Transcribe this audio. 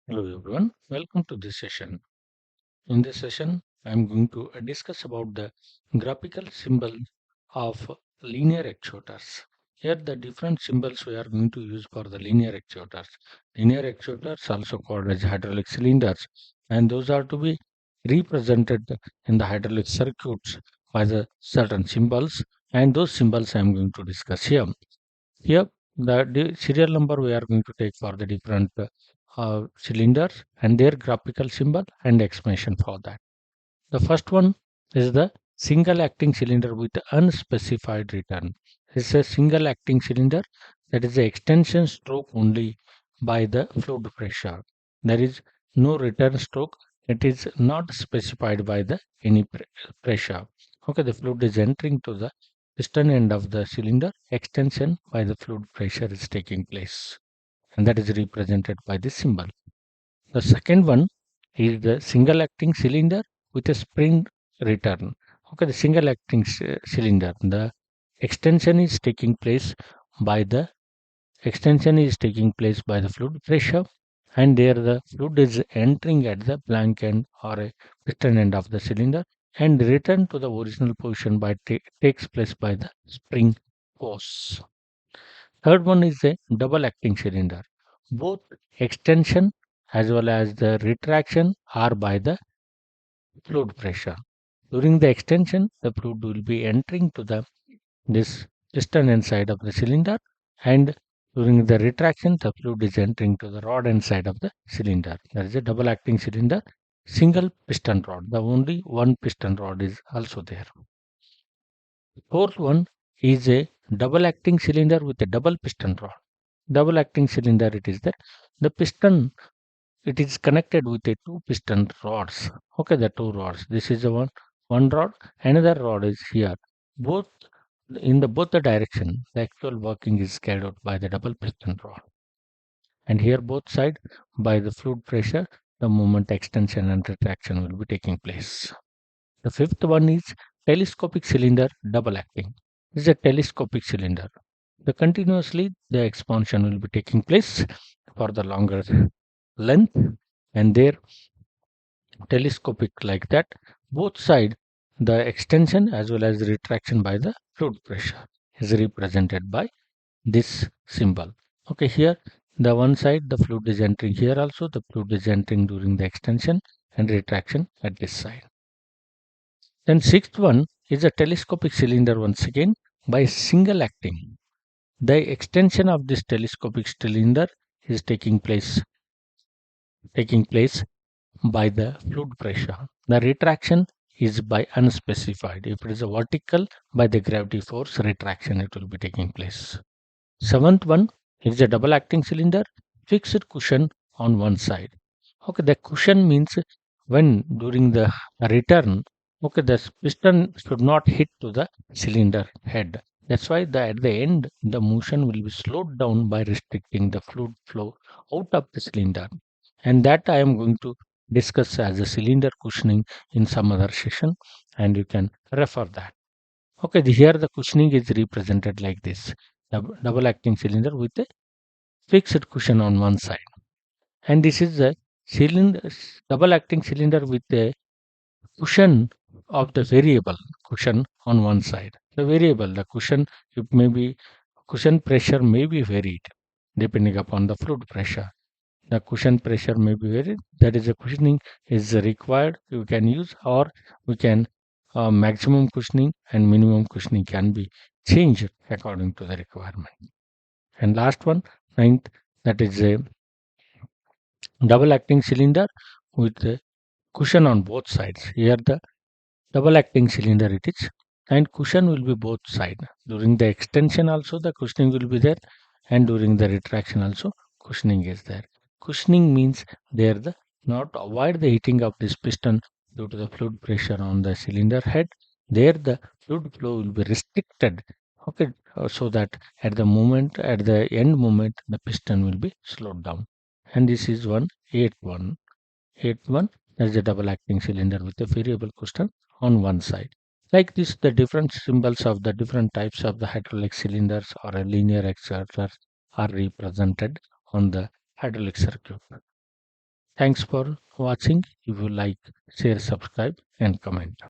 Hello everyone, welcome to this session. In this session, I am going to discuss about the graphical symbol of linear actuators. Here the different symbols we are going to use for the linear actuators. Linear actuators also called as hydraulic cylinders, and those are to be represented in the hydraulic circuits by the certain symbols, and those symbols I am going to discuss here. Here, the serial number we are going to take for the different cylinders and their graphical symbol and explanation for that. The first one is the single acting cylinder with unspecified return. This is a single acting cylinder, that is the extension stroke only by the fluid pressure. There is no return stroke. It is not specified by the any pressure. Okay, the fluid is entering to the piston end of the cylinder. Extension by the fluid pressure is taking place, and that is represented by this symbol. The second one is the single acting cylinder with a spring return. Okay, the single acting cylinder, the extension is taking place by the fluid pressure, and there the fluid is entering at the blank end or a piston end of the cylinder and return to the original position by takes place by the spring force. Third one is a double acting cylinder. Both extension as well as the retraction are by the fluid pressure. During the extension, the fluid will be entering to the this piston inside of the cylinder, and during the retraction, the fluid is entering to the rod inside of the cylinder. There is a double acting cylinder, single piston rod. The only one piston rod is also there. Fourth one is a double acting cylinder with a double piston rod. Double acting cylinder, it is that the piston, it is connected with a two piston rods. Okay, the two rods. This is the one rod, another rod is here. Both in the both the direction, the actual working is carried out by the double piston rod. And here both side by the fluid pressure, the movement extension and retraction will be taking place. The fifth one is telescopic cylinder double acting. This is a telescopic cylinder. The continuously the expansion will be taking place for the longer length, and there telescopic like that, both side the extension as well as the retraction by the fluid pressure is represented by this symbol. Okay, here the one side the fluid is entering, here also the fluid is entering during the extension and retraction at this side. Then sixth one is a telescopic cylinder once again by single acting. The extension of this telescopic cylinder is taking place by the fluid pressure. The retraction is by unspecified. If it is a vertical, by the gravity force retraction it will be taking place. Seventh one is a double acting cylinder, fixed cushion on one side. Okay, the cushion means when during the return, okay, the piston should not hit to the cylinder head. That's why at the end the motion will be slowed down by restricting the fluid flow out of the cylinder, and that I am going to discuss as a cylinder cushioning in some other session, and you can refer that. Okay, here the cushioning is represented like this: double acting cylinder with a fixed cushion on one side, and this is a cylinder double acting cylinder with a cushion of the variable cushion on one side. The variable, the cushion, it may be cushion pressure may be varied depending upon the fluid pressure. The cushion pressure may be varied. That is, the cushioning is required. You can use, or we can maximum cushioning and minimum cushioning can be changed according to the requirement. And last one, ninth, that is a double acting cylinder with a cushion on both sides. Here the double acting cylinder it is, and cushion will be both side. During the extension also the cushioning will be there, and during the retraction also cushioning is there. Cushioning means there the not avoid the heating of this piston due to the fluid pressure on the cylinder head. There the fluid flow will be restricted. Okay, so that at the end moment the piston will be slowed down. And this is eighth one, that is a double acting cylinder with a variable cushion on one side. Like this, the different symbols of the different types of the hydraulic cylinders or a linear actuators are represented on the hydraulic circuit. Thanks for watching. If you like, share, subscribe, and comment.